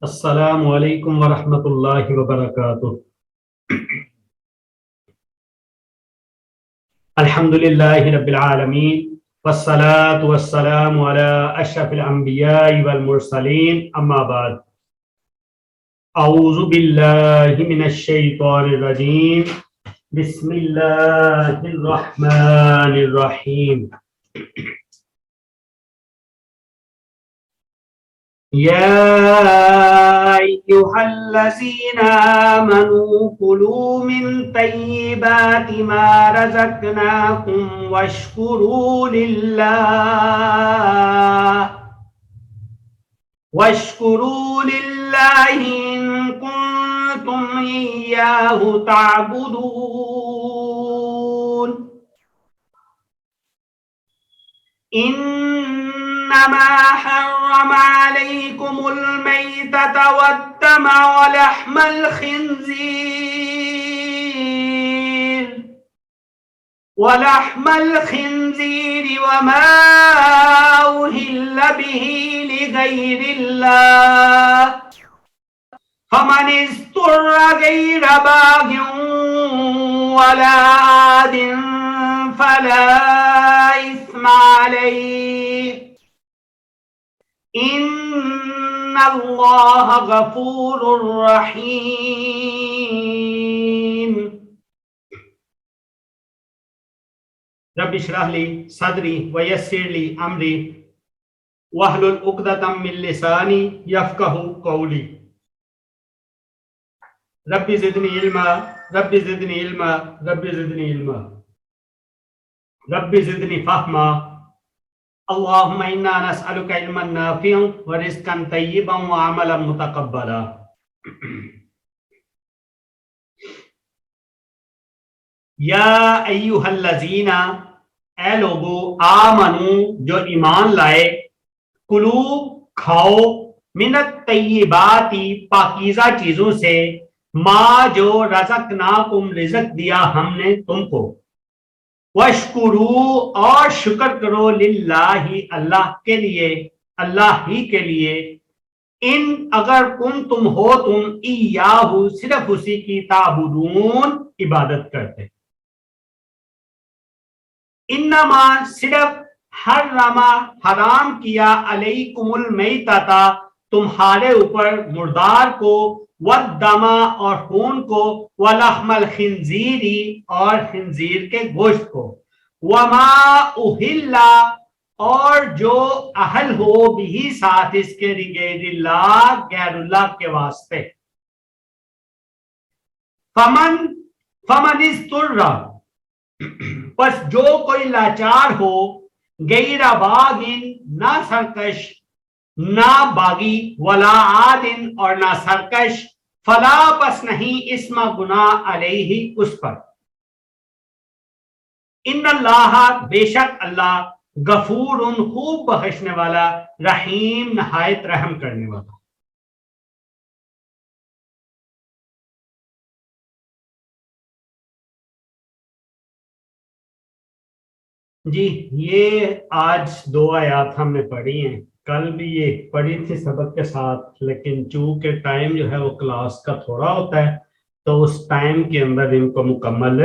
السلام علیکم ورحمۃ اللہ وبرکاتہ۔ الحمد للہ رب العالمین والصلاة والسلام علی اشرف الانبیاء والمرسلین، اما بعد۔ اعوذ باللہ من الشیطان الرجیم، بسم اللہ الرحمن الرحیم۔ يا أيها الذين آمنوا كلوا من طيبات ما رزقناكم واشكروا لله إن كنتم إياه تعبدون إنما حرم عليكم الميتة والدم ولحم الخنزير وما أهل به لغير الله فمن اضطر غير باغ ولا عاد فلا إثم عليه إن الله غفور رحيم۔ رب اشرح لي صدري ويسر لي أمري واحلل عقدة من لساني يفقهوا قولي۔ رب زدني علما رب زدني علما رب زدني علما رب زدنی فہما۔ اللہم انا نسألک علما نافعا ورزقا طیبا وعملا متقبلا۔ یا ایہا الذین، اے لوگو، آمنو، جو ایمان لائے، کلو، کھاؤ، من الطیبات، پاکیزہ چیزوں سے، ما، جو رزقناکم، رزق دیا ہم نے تم کو، وَاشْكُرُوا، اور شکر کرو، للہ، اللہ کے لیے، اللہ ہی کے لیے، ان، اگر تم ہو تم، ایاہ، صرف اسی کی، تعبدون، عبادت کرتے۔ انما، صرف، حرم، حرام کیا، علیکم المیتۃ، تمہارے اوپر مردار کو، والدم، اور خون کو، ولحم الخنزیر، اور خنزیر کے گوشت کو، وما اہل، اور جو اہل ہو بھی ساتھ اس کے، غیر اللہ، غیر اللہ کے واسطے۔ فمن اضطر، پس جو کوئی لاچار ہو، غیر باغ، نہ سرکش، نہ باغی، ولا عاد، اور نہ سرکش، فلا، پس نہیں، اسم، گناہ، علیہ، اس پر۔ ان اللہ، بے شک اللہ، غفور، خوب بخشنے والا، رحیم، نہایت رحم کرنے والا۔ جی، یہ آج 2 آیات ہم نے پڑھی ہیں، کل بھی یہ پڑھی تھی سبق کے ساتھ، لیکن چونکہ ٹائم جو ہے وہ کلاس کا تھوڑا ہوتا ہے، تو اس ٹائم کے اندر ان کو مکمل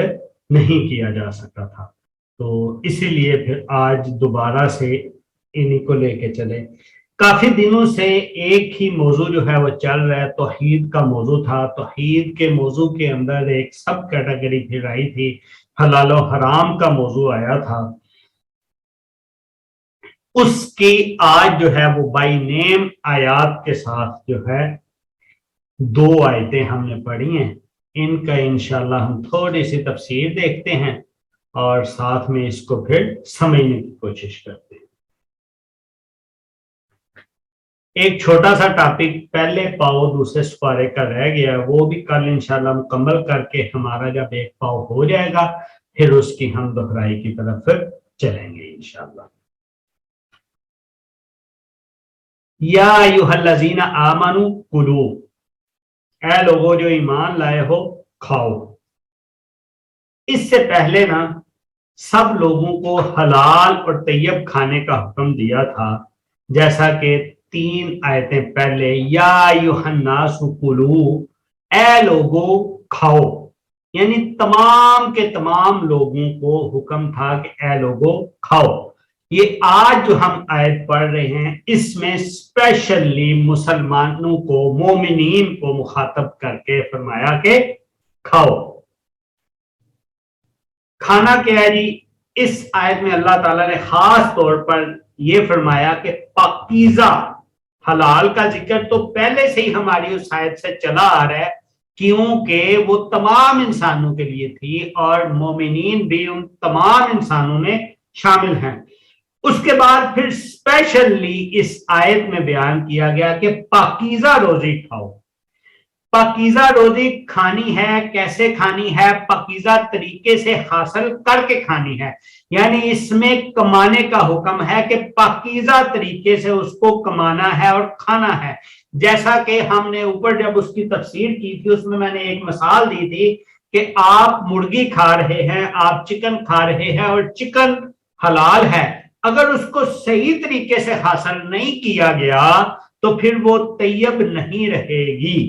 نہیں کیا جا سکتا تھا، تو اسی لیے پھر آج دوبارہ سے انہی کو لے کے چلے۔ کافی دنوں سے ایک ہی موضوع جو ہے وہ چل رہا ہے، توحید کا موضوع تھا۔ توحید کے موضوع کے اندر ایک سب کیٹیگری پھر آئی تھی، حلال و حرام کا موضوع آیا تھا، اس کی آج جو ہے وہ بائی نیم آیات کے ساتھ جو ہے 2 آیتیں ہم نے پڑھی ہیں، ان کا انشاءاللہ ہم تھوڑی سی تفسیر دیکھتے ہیں اور ساتھ میں اس کو پھر سمجھنے کی کوشش کرتے ہیں۔ ایک چھوٹا سا ٹاپک پہلے پاؤ دوسرے سپارے کا رہ گیا، وہ بھی کل انشاءاللہ مکمل کر کے ہمارا جب ایک پاؤ ہو جائے گا، پھر اس کی ہم دہرائی کی طرف چلیں گے انشاءاللہ۔ یا ایھا الذین آمنوا کلوا، اے لوگوں جو ایمان لائے ہو، کھاؤ۔ اس سے پہلے نا سب لوگوں کو حلال اور طیب کھانے کا حکم دیا تھا، جیسا کہ 3 آیتیں پہلے یا یوحناس کلو، اے لوگو کھاؤ، یعنی تمام کے تمام لوگوں کو حکم تھا کہ اے لوگو کھاؤ۔ یہ آج جو ہم آیت پڑھ رہے ہیں اس میں اسپیشلی مسلمانوں کو، مومنین کو مخاطب کر کے فرمایا کہ کھاؤ۔ کھانا کیا ہے جی؟ اس آیت میں اللہ تعالیٰ نے خاص طور پر یہ فرمایا کہ پاکیزہ، حلال کا ذکر تو پہلے سے ہی ہماری اس آیت سے چلا آ رہا ہے، کیونکہ وہ تمام انسانوں کے لیے تھی اور مومنین بھی ان تمام انسانوں میں شامل ہیں۔ اس کے بعد پھر اسپیشلی اس آیت میں بیان کیا گیا کہ پاکیزہ روزی کھاؤ۔ پاکیزہ روزی کھانی ہے، کیسے کھانی ہے؟ پاکیزہ طریقے سے حاصل کر کے کھانی ہے، یعنی اس میں کمانے کا حکم ہے کہ پاکیزہ طریقے سے اس کو کمانا ہے اور کھانا ہے۔ جیسا کہ ہم نے اوپر جب اس کی تفسیر کی تھی اس میں نے ایک مثال دی تھی کہ آپ مرغی کھا رہے ہیں، آپ چکن کھا رہے ہیں اور چکن حلال ہے، اگر اس کو صحیح طریقے سے حاصل نہیں کیا گیا تو پھر وہ طیب نہیں رہے گی۔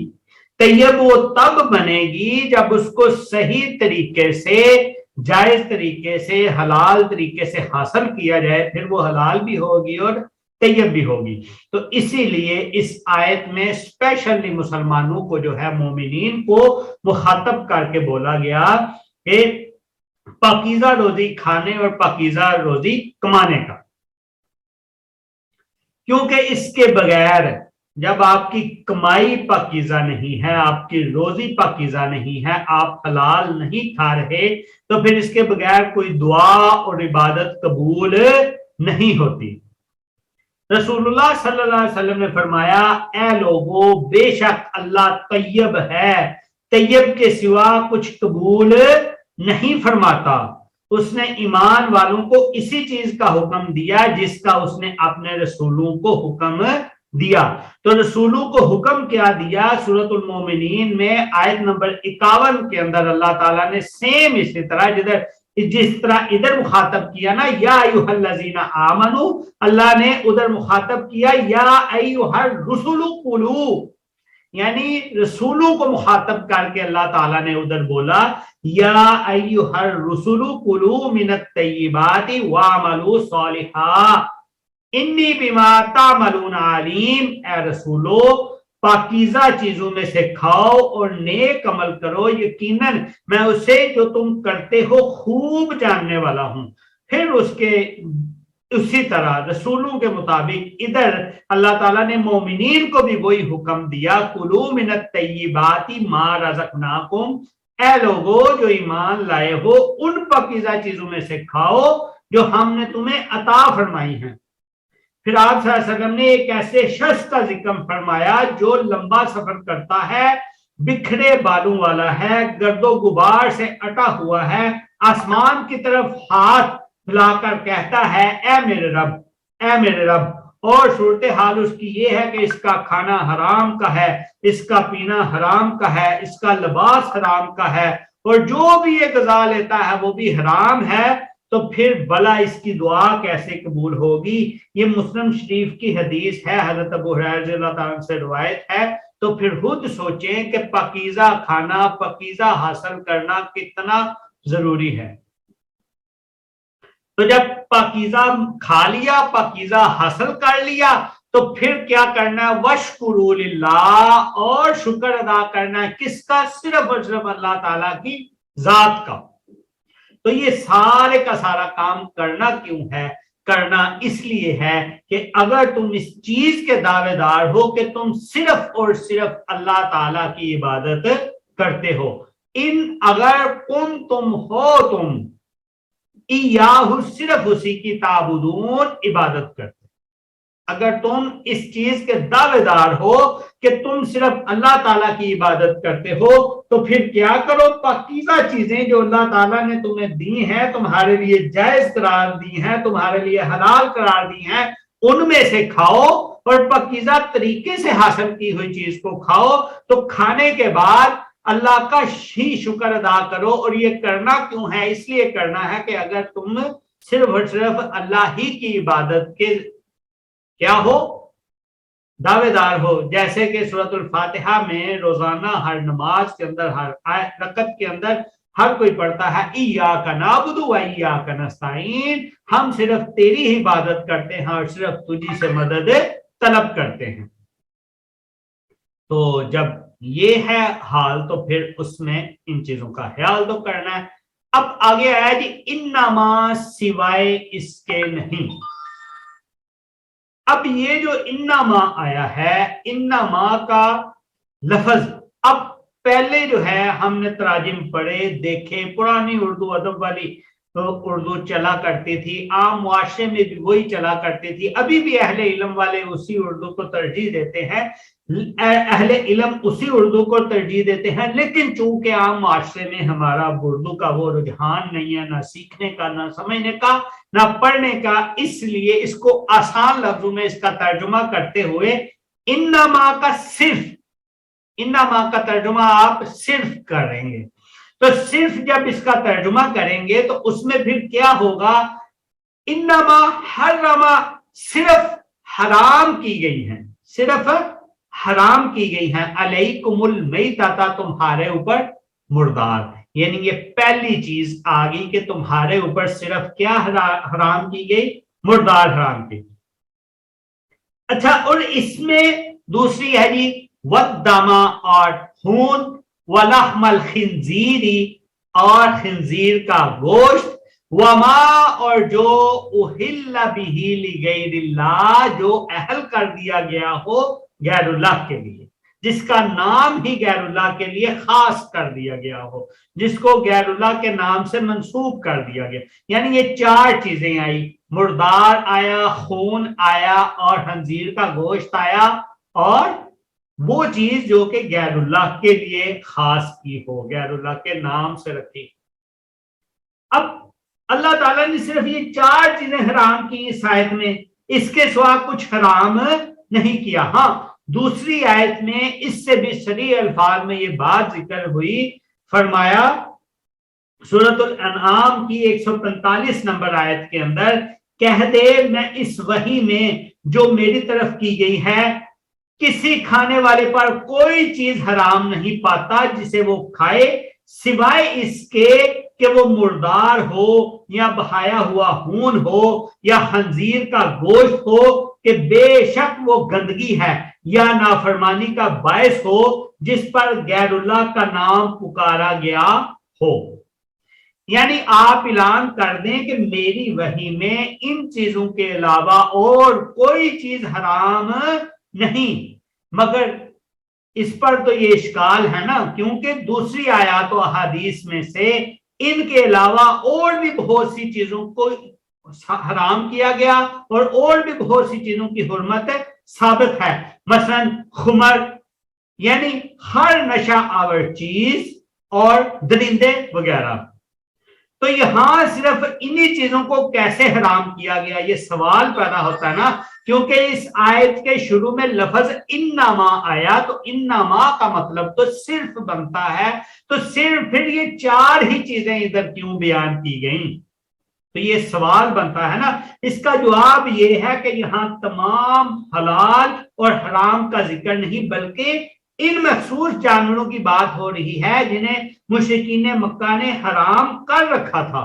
طیب وہ تب بنے گی جب اس کو صحیح طریقے سے، جائز طریقے سے، حلال طریقے سے حاصل کیا جائے، پھر وہ حلال بھی ہوگی اور طیب بھی ہوگی۔ تو اسی لیے اس آیت میں اسپیشلی مسلمانوں کو جو ہے، مومنین کو مخاطب کر کے بولا گیا کہ پاکیزہ روزی کھانے اور پاکیزہ روزی کمانے کا، کیونکہ اس کے بغیر جب آپ کی کمائی پاکیزہ نہیں ہے، آپ کی روزی پاکیزہ نہیں ہے، آپ حلال نہیں کھا رہے، تو پھر اس کے بغیر کوئی دعا اور عبادت قبول نہیں ہوتی۔ رسول اللہ صلی اللہ علیہ وسلم نے فرمایا، اے لوگو بے شک اللہ طیب ہے، طیب کے سوا کچھ قبول نہیں فرماتا۔ اس نے ایمان والوں کو اسی چیز کا حکم دیا جس کا اس نے اپنے رسولوں کو حکم دیا۔ تو رسولوں کو حکم کیا دیا؟ سورۃ المومنین میں آیت نمبر 51 کے اندر اللہ تعالیٰ نے سیم اسی طرح جس طرح ادھر مخاطب کیا نا یا ایھا الذین آمنو، اللہ نے ادھر مخاطب کیا یا ایھا الرسل کلوا، یعنی رسولوں کو مخاطب کر کے اللہ تعالیٰ نے ادھر بولا یا ایھا الرسل کلوا من الطیبات واعملوا صالحا انی بما تعملون علیم، اے رسولو پاکیزہ چیزوں میں سے کھاؤ اور نیک عمل کرو، یقیناً میں اسے جو تم کرتے ہو خوب جاننے والا ہوں۔ پھر اسی طرح رسولوں کے مطابق ادھر اللہ تعالیٰ نے مومنین کو بھی وہی حکم دیا، کلوا من الطیبات ما رزقناکم، اے لوگو جو ایمان لائے ہو ان پاکیزہ چیزوں میں سے کھاؤ جو ہم نے تمہیں عطا فرمائی ہیں۔ پھر آپ صلی اللہ علیہ وسلم نے ایک ایسے شخص کا ذکر فرمایا جو لمبا سفر کرتا ہے، بکھرے بالوں والا ہے، گرد و غبار سے اٹا ہوا ہے، آسمان کی طرف ہاتھ پھیلا کر کہتا ہے اے میرے رب، اے میرے رب، اور صورتحال اس کی یہ ہے کہ اس کا کھانا حرام کا ہے، اس کا پینا حرام کا ہے، اس کا لباس حرام کا ہے، اور جو بھی یہ غذا لیتا ہے وہ بھی حرام ہے، تو پھر بھلا اس کی دعا کیسے قبول ہوگی؟ یہ مسلم شریف کی حدیث ہے، حضرت ابو ہریرہ رضی اللہ تعالیٰ عنہ سے روایت ہے۔ تو پھر خود سوچیں کہ پاکیزہ کھانا، پاکیزہ حاصل کرنا کتنا ضروری ہے۔ تو جب پاکیزہ کھا لیا، پاکیزہ حاصل کر لیا، تو پھر کیا کرنا ہے؟ وَاشْكُرُوا لِلَّهِ، اور شکر ادا کرنا ہے کس کا؟ صرف اور صرف اللہ تعالیٰ کی ذات کا۔ تو یہ سارے کا سارا کام کرنا کیوں ہے؟ کرنا اس لیے ہے کہ اگر تم اس چیز کے دعوے دار ہو کہ تم صرف اور صرف اللہ تعالیٰ کی عبادت کرتے ہو، اگر تم ایاہ، صرف اسی کی تعبدون، عبادت کرتے، اگر تم اس چیز کے دعوے دار ہو کہ تم صرف اللہ تعالیٰ کی عبادت کرتے ہو، تو پھر کیا کرو؟ پاکیزہ چیزیں جو اللہ تعالیٰ نے تمہیں دی ہیں، تمہارے لیے جائز قرار دی ہیں، تمہارے لیے حلال قرار دی ہیں، ان میں سے کھاؤ اور پاکیزہ طریقے سے حاصل کی ہوئی چیز کو کھاؤ۔ تو کھانے کے بعد اللہ کا ہی شکر ادا کرو۔ اور یہ کرنا کیوں ہے؟ اس لیے کرنا ہے کہ اگر تم صرف اور صرف اللہ ہی کی عبادت کے کیا ہو، दावेदार हो, जैसे कि सूरतुल फातिहा में रोजाना हर नमाज के अंदर, हर रकत के अंदर हर कोई पढ़ता है इय्याका नअबुदु व इय्याका नस्तईन, हम सिर्फ तेरी ही इबादत करते हैं और सिर्फ तुझी से मदद तलब करते हैं। तो जब ये है हाल तो फिर उसमें इन चीजों का ख्याल तो करना है। अब आगे आया जी इन्नमा, सिवाय इसके नहीं। अब ये जो इन्नमा आया है, इन्नमा का लफ्ज, अब पहले जो है हमने तराजिम पढ़े देखे, पुरानी उर्दू अदब वाली तो उर्दू चला करती थी, आम मुआशरे में भी वही चला करती थी, अभी भी अहले इल्म वाले उसी उर्दू को तरजीह देते हैं, अहले इल्म उसी उर्दू को तरजीह देते हैं। लेकिन चूंकि आम मुआशरे में हमारा उर्दू का वो रुझान नहीं है, ना सीखने का, ना समझने का, ना पढ़ने का, इसलिए इसको आसान लफ्जों में इसका तर्जुमा करते हुए इन्नमा का सिर्फ, इन्नमा का तर्जुमा आप सिर्फ करेंगे। तो सिर्फ जब इसका तर्जुमा करेंगे तो उसमें फिर क्या होगा, इन्नमा हर्रमा, सिर्फ हराम की गई है, सिर्फ हराम की गई है, अलैकुमुल मैतता, तुम्हारे ऊपर मुर्दार, यानी ये पहली चीज आ गई कि तुम्हारे ऊपर सिर्फ क्या हराम की गई, मुर्दार हराम की। अच्छा, और इसमें दूसरी है जी वद्दमा, और खून, वलहमल खिंजीरी, और खिंजीर का गोश्त, वमा, और जो उहिल्ला बिही लिगैरिल्लाह, जो अहल कर दिया गया हो गैरुल्लाह के लिए, जिसका नाम ही गैरुल्लाह के लिए खास कर दिया गया हो, जिसको गैरुल्लाह के नाम से मंसूब कर दिया गया। यानी ये चार चीजें आई, मुर्दार आया, खून आया, और खंजीर का गोश्त आया, और वो चीज जो कि गैरुल्लाह के लिए खास की हो, गैरुल्लाह के नाम से रखी। अब अल्लाह ताला ने सिर्फ ये चार चीजें हराम की इस आयत में, इसके सिवा कुछ हराम नहीं किया। हाँ, दूसरी आयत में इससे भी सरी अल्फाज में ये बात जिक्र हुई, फरमाया सूरतुल अनआम की 145 नंबर आयत के अंदर, कह दे मैं इस वही में जो मेरी तरफ की गई है किसी खाने वाले पर कोई चीज हराम नहीं पाता जिसे वो खाए, सिवाय इसके कि वो मुर्दार हो, या बहाया हुआ खून हो, या खंजीर का गोश्त हो, कि बेशक वो गंदगी है या नाफरमानी का बायस हो, जिस पर गैरुल्लाह का नाम पुकारा गया हो। यानी आप ऐलान कर दें कि मेरी वही में इन चीजों के अलावा और कोई चीज हराम नहीं। मगर इस पर तो ये इश्काल है ना, क्योंकि दूसरी आयात और अहादीस में से इनके अलावा और भी बहुत सी चीजों को हराम किया गया और भी बहुत सी चीजों की हुर्मत साबित है। मसलन खुमर, यानी हर नशा आवर चीज, और दरिंदे वगैरह। तो यहां सिर्फ इन्हीं चीजों को कैसे हराम किया गया, ये सवाल पैदा होता है ना, क्योंकि इस आयत के शुरू में लफ्ज इन्नमा आया, तो इन्नमा का मतलब तो सिर्फ बनता है, तो सिर्फ फिर ये चार ही चीजें इधर क्यों बयान की गई, तो ये सवाल बनता है ना। इसका जवाब ये है कि यहाँ तमाम हलाल और हराम का जिक्र नहीं, बल्कि इन मखसूस जानवरों की बात हो रही है जिन्हें मुशरिकीन मक्का ने हराम कर रखा था,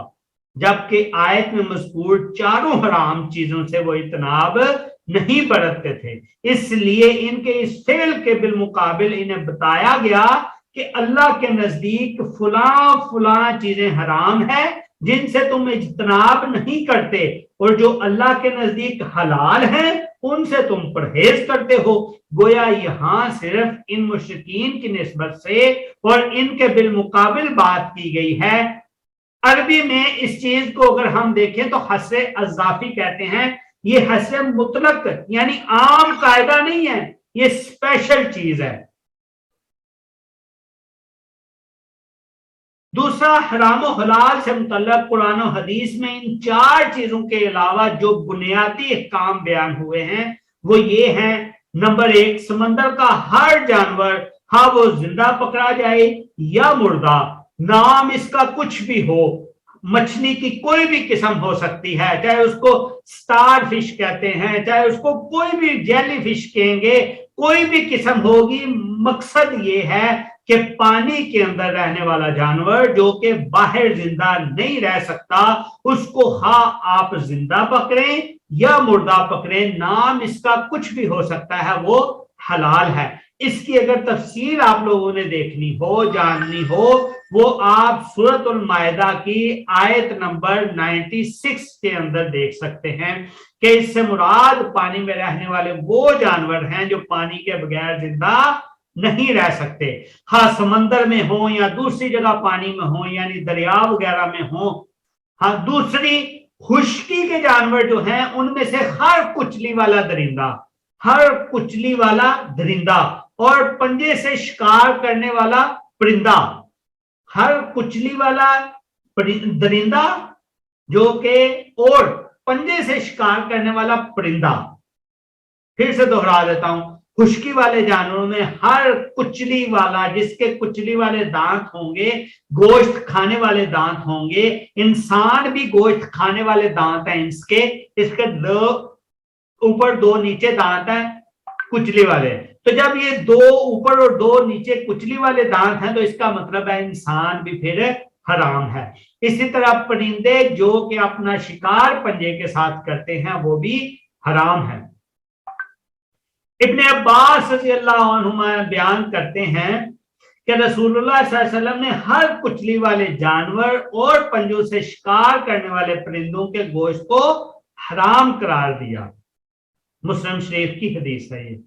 जबकि आयत में मज़कूर चारों हराम चीजों से वो इतनाब नहीं बरतते थे। इसलिए इनके इस फेल के बिलमुकाबिल इन्हें बताया गया कि अल्लाह के नजदीक फुला फुला चीजें हराम है जिनसे तुम इज्तनाब नहीं करते, और जो अल्लाह के नजदीक हलाल हैं उनसे तुम परहेज करते हो। गोया यहाँ सिर्फ इन मुशरिकीन की निस्बत से और इनके बिलमुकाबिल बात की गई है। अरबी में इस चीज को अगर हम देखें तो हस्रे अज़ाफी कहते हैं। ये हस्रे मुतलक यानी आम कायदा नहीं है, ये स्पेशल चीज है। दूसरा, हराम और हलाल से मुतल्लक कुरान और हदीस में इन चार चीजों के अलावा जो बुनियादी काम बयान हुए हैं वो ये हैं। नंबर 1, समंदर का हर जानवर, हाँ वो जिंदा पकड़ा जाए या मुर्दा, नाम इसका कुछ भी हो, मछली की कोई भी किस्म हो सकती है, चाहे उसको स्टार फिश कहते हैं, चाहे उसको कोई भी जेली फिश कहेंगे, कोई भी किस्म होगी। मकसद ये है कि पानी के अंदर रहने वाला जानवर जो कि बाहर जिंदा नहीं रह सकता, उसको हाँ आप जिंदा पकड़ें या मुर्दा पकड़ें, नाम इसका कुछ भी हो सकता है, वो हलाल है। इसकी अगर तफसीर आप लोगों ने देखनी हो, जाननी हो, वो आप सूरतुल मायदा की आयत नंबर 96 के अंदर देख सकते हैं कि इससे मुराद पानी में रहने वाले वो जानवर हैं जो पानी के बगैर जिंदा नहीं रह सकते। हाँ, समंदर में हो या दूसरी जगह पानी में हो, यानी दरिया वगैरह में हो। हाँ, दूसरी खुश्की के जानवर जो हैं उनमें से हर कुचली वाला दरिंदा, हर कुचली वाला दरिंदा और पंजे से शिकार करने वाला परिंदा, हर कुचली वाला दरिंदा जो कि और पंजे से शिकार करने वाला परिंदा। फिर से दोहरा देता हूं, खुश्की वाले जानवरों में हर कुचली वाला, जिसके कुचली वाले दांत होंगे, गोश्त खाने वाले दांत होंगे। इंसान भी गोश्त खाने वाले दांत हैं इसके दो ऊपर दो नीचे दांत हैं कुचली वाले। तो जब ये दो ऊपर और दो नीचे कुचली वाले दांत हैं तो इसका मतलब है इंसान भी फिर हराम है। इसी तरह परिंदे जो कि अपना शिकार पंजे के साथ करते हैं वो भी हराम है। इब्ने अब्बास रज़ी अल्लाह अन्हुमा बयान करते हैं कि रसूलुल्लाह सल्लल्लाहु अलैहि वसल्लम ने हर कुचली वाले जानवर और पंजों से शिकार करने वाले परिंदों के गोश्त को हराम करार दिया। मुस्लिम शरीफ की हदीस है ये।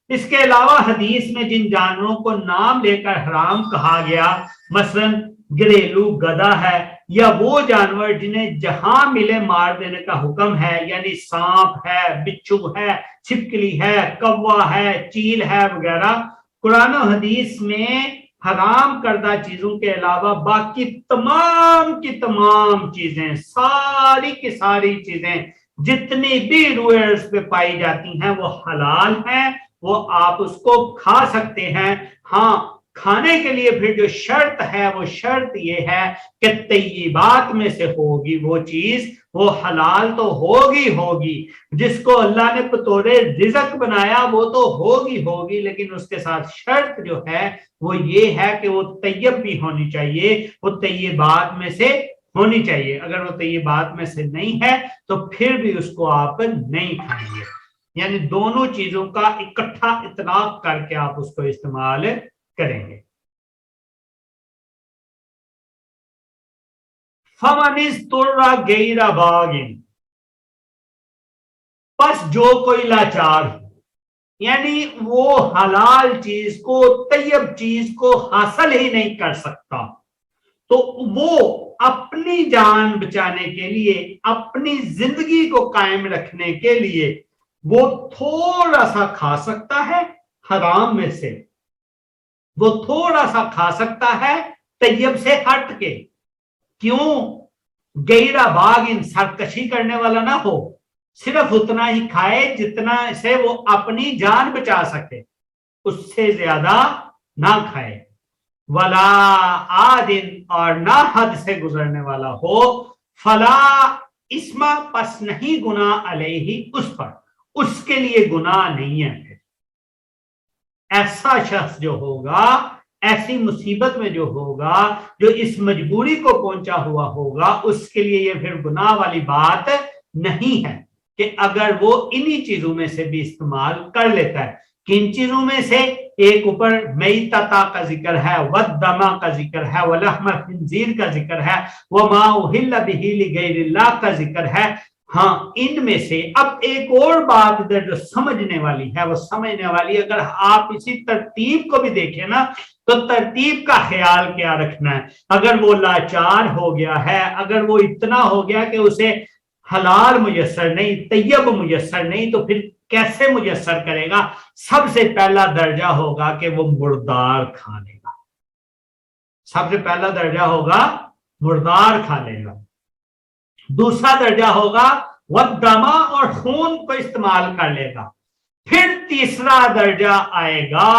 इसके अलावा हदीस में जिन जानवरों को नाम लेकर हराम कहा गया, मसलन घरेलू गधा है या वो जानवर जिन्हें जहां मिले मार देने का हुक्म है, यानी सांप है, बिच्छू है, छिपकली है, कौवा है, चील है वगैरह, कुरान और हदीस में हराम करदा चीजों के अलावा बाकी तमाम की तमाम चीजें, सारी की सारी चीजें जितनी भी रूएर्स पे पाई जाती हैं वो हलाल हैं, वो आप उसको खा सकते हैं। हाँ, खाने के लिए फिर जो शर्त है वो शर्त ये है कि तय्यबात में से होगी वो चीज, वो हलाल तो होगी। जिसको अल्लाह ने बतौरे रिज़्क बनाया वो तो होगी, लेकिन उसके साथ शर्त जो है वो ये है कि वो तय्यब भी होनी चाहिए, वो तय्यबात में से होनी चाहिए। अगर वो तय्यबात में से नहीं है तो फिर भी उसको आप नहीं खाएंगे, यानी दोनों चीजों का इकट्ठा इतलाक करके आप उसको इस्तेमाल करेंगे। फमनिस्तुर्रा गैरा बागिन, बस जो कोई लाचार हो, यानी वो हलाल चीज को, तैयब चीज को हासिल ही नहीं कर सकता, तो वो अपनी जान बचाने के लिए, अपनी जिंदगी को कायम रखने के लिए वो थोड़ा सा खा सकता है हराम में से, वो थोड़ा सा खा सकता है तैयब से हट के। क्यों? गैरा बागिन, सरकशी करने वाला ना हो, सिर्फ उतना ही खाए जितना से वो अपनी जान बचा सके, उससे ज्यादा ना खाए। वला आदिन, और ना हद से गुजरने वाला हो, फला इस्मा, पस नहीं गुना अलैहि, उस पर, उसके लिए गुनाह नहीं है। फिर ऐसा शख्स जो होगा, ऐसी मुसीबत में जो होगा, जो इस मजबूरी को पहुंचा हुआ होगा, उसके लिए ये फिर गुनाह वाली बात नहीं है कि अगर वो इन्हीं चीजों में से भी इस्तेमाल कर लेता है। किन चीजों में से? एक ऊपर मैतता का जिक्र है, वद्दमा का जिक्र है, वलहम खिंजीर का जिक्र है, वमा उहिल्ला बिही लिगैरिल्लाह का जिक्र है। हाँ, इनमें से अब एक और बात इधर जो समझने वाली है, वो समझने वाली, अगर आप इसी तरतीब को भी देखें ना, तो तरतीब का ख्याल क्या रखना है। अगर वो लाचार हो गया है, अगर वो इतना हो गया कि उसे हलाल मुयस्सर नहीं, तैयब मुयस्सर नहीं, तो फिर कैसे मुयस्सर करेगा? सबसे पहला दर्जा होगा कि वो मुर्दार खा लेगा, सबसे पहला दर्जा होगा मुर्दार खा लेगा। दूसरा दर्जा होगा वह दमा और खून को इस्तेमाल कर लेगा। फिर तीसरा दर्जा आएगा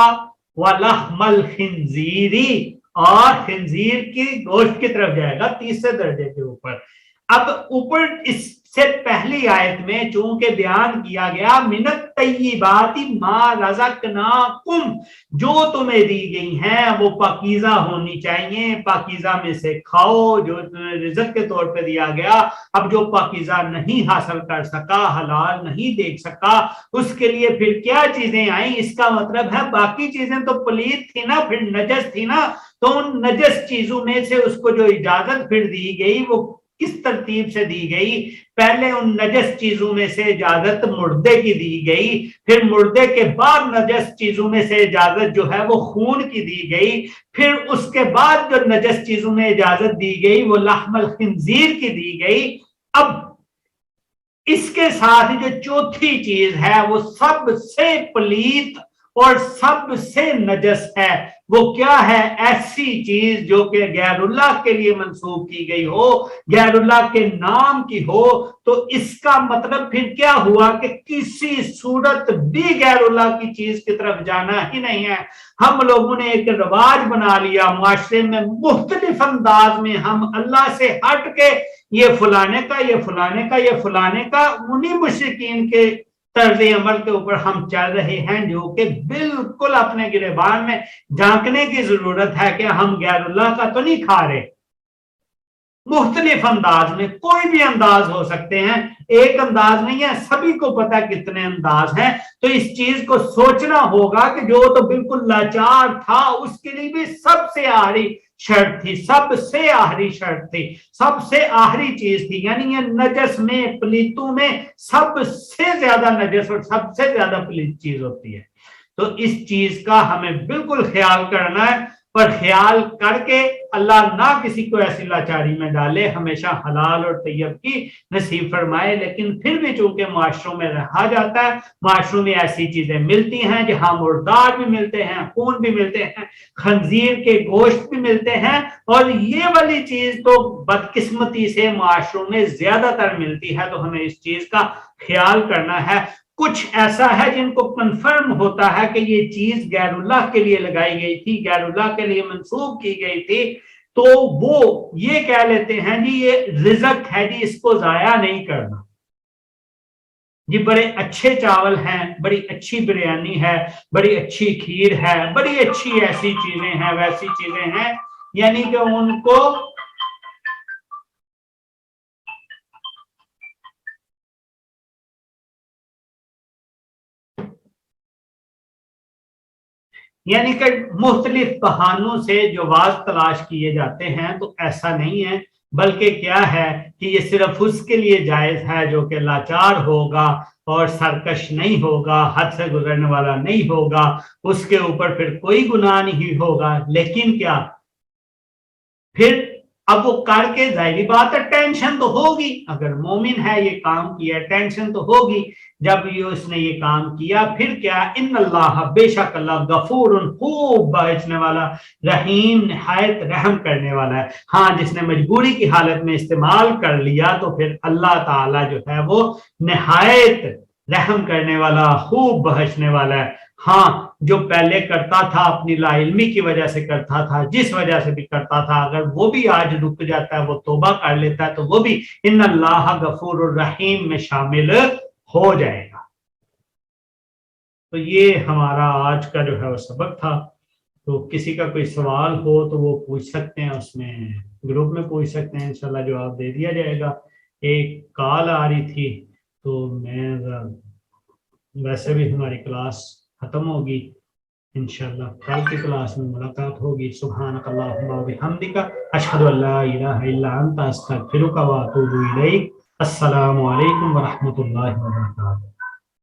वह लहमल खिंजीरी, और खंजीर की गोश्त की तरफ जाएगा तीसरे दर्जे के ऊपर। अब ऊपर इससे पहली आयत में चूंकि बयान किया गया मिनत तय्यिबाति मा रज़क़नाकुम, जो तुम्हें दी गई हैं वो पाकीज़ा होनी चाहिए, पाकीज़ा में से खाओ जो तुम्हें रिज़्क़ के तौर पे दिया गया। अब जो पाकीज़ा नहीं हासिल कर सका, हलाल नहीं देख सका, उसके लिए फिर क्या चीजें आई? इसका मतलब है बाकी चीजें तो पलीत थी ना, फिर नजस थी ना, तो उन नजस चीजों में से उसको जो इजाजत फिर दी गई वो किस तरतीब से दी गई? पहले उन नजस चीजों में से इजाजत मुर्दे की दी गई, फिर मुर्दे के बाद नजस चीजों में से इजाजत जो है वो खून की दी गई, फिर उसके बाद जो नजस चीजों में इजाजत दी गई वो लहमल खिंजीर की दी गई। अब इसके साथ जो चौथी चीज है वो सबसे पलीत और सबसे नजस है, वो क्या है? ऐसी चीज जो कि गैरुल्लाह के लिए मंसूब की गई हो, गैरुल्लाह के नाम की हो। तो इसका मतलब फिर क्या हुआ कि किसी सूरत भी गैरुल्लाह की चीज की तरफ जाना ही नहीं है। हम लोगों ने एक रिवाज बना लिया मुआशरे में, मुख्तलिफ अंदाज में हम अल्लाह से हट के ये फलाने का, ये फलाने का, ये फलाने का, उन्हीं मुशरिकीन के तर्ज अमल के ऊपर हम चल रहे हैं, जो कि बिल्कुल अपने गिरेबान में झांकने की जरूरत है कि हम गैरुल्लाह का तो नहीं खा रहे। मुख्तलिफ अंदाज में, कोई भी अंदाज हो सकते हैं, एक अंदाज नहीं है, सभी को पता कितने अंदाज हैं। तो इस चीज को सोचना होगा कि जो तो बिल्कुल लाचार था उसके लिए भी सबसे आखिरी शर्त थी, सबसे आखिरी शर्त थी, सबसे आखिरी चीज थी। यानी ये नजस में, पलीतों में सबसे ज्यादा नजस और सबसे ज्यादा पलीत चीज होती है। तो इस चीज का हमें बिल्कुल ख्याल करना है, पर ख्याल करके अल्लाह ना किसी को ऐसी लाचारी में डाले, हमेशा हलाल और तैयब की नसीब फरमाए। लेकिन फिर भी चूंकि माशरों में रहा जाता है, माशरों में ऐसी चीजें मिलती हैं जहां मुर्दार भी मिलते हैं, खून भी मिलते हैं, खंजीर के गोश्त भी मिलते हैं, और ये वाली चीज तो बदकिस्मती से माशरों में ज्यादातर मिलती है। तो हमें इस चीज का ख्याल करना है। कुछ ऐसा है जिनको कंफर्म होता है कि ये चीज गैरुल्लाह के लिए लगाई गई थी, गैरुल्लाह के लिए मंसूब की गई थी, तो वो ये कह लेते हैं जी ये रिज़्क़ है जी, इसको जाया नहीं करना जी। बड़े अच्छे चावल हैं, बड़ी अच्छी बिरयानी है, बड़ी अच्छी खीर है, बड़ी अच्छी ऐसी चीजें हैं, वैसी चीजें हैं, यानी कि उनको यानी कि मुख्तलिफ बहानों से जवाज तलाश किए जाते हैं। तो ऐसा नहीं है, बल्कि क्या है कि ये सिर्फ उसके लिए जायज है जो कि लाचार होगा और सरकश नहीं होगा, हद से गुजरने वाला नहीं होगा, उसके ऊपर फिर कोई गुनाह नहीं होगा। लेकिन क्या फिर अब वो करके जाहिर बात है टेंशन तो होगी, अगर मोमिन है ये काम किया टेंशन तो होगी। जब ये उसने ये काम किया फिर क्या, इन अल्लाह बेशक अल्लाह गफूर खूब बख्शने वाला, रहीम निहायत रहम करने वाला है। हाँ, जिसने मजबूरी की हालत में इस्तेमाल कर लिया तो फिर अल्लाह ताला जो है वो निहायत रहम करने वाला, खूब बख्शने वाला है। हाँ, जो पहले करता था अपनी लाइल्मी की वजह से करता था, जिस वजह से भी करता था, अगर वो भी आज रुक जाता है, वो तौबा कर लेता है, तो वो भी इन अल्लाह गफूर रहीम में शामिल हो जाएगा। तो ये हमारा आज का जो है वो सबक था। तो किसी का कोई सवाल हो तो वो पूछ सकते हैं, उसमें ग्रुप में पूछ सकते हैं, इंशाल्लाह जवाब दे दिया जाएगा। एक कॉल आ रही थी तो मैं, वैसे भी हमारी क्लास खत्म होगी, इंशाल्लाह कल की क्लास में मुलाकात होगी। सुब्हानक अल्लाहुम्मा व बिहम्दिका अशहदु अल्ला इलाहा इल्ला अंता अस्तगफिरुका व अतूबु इलैक। अस्सलामु अलैकुम व रहमतुल्लाहि व बरकातहू।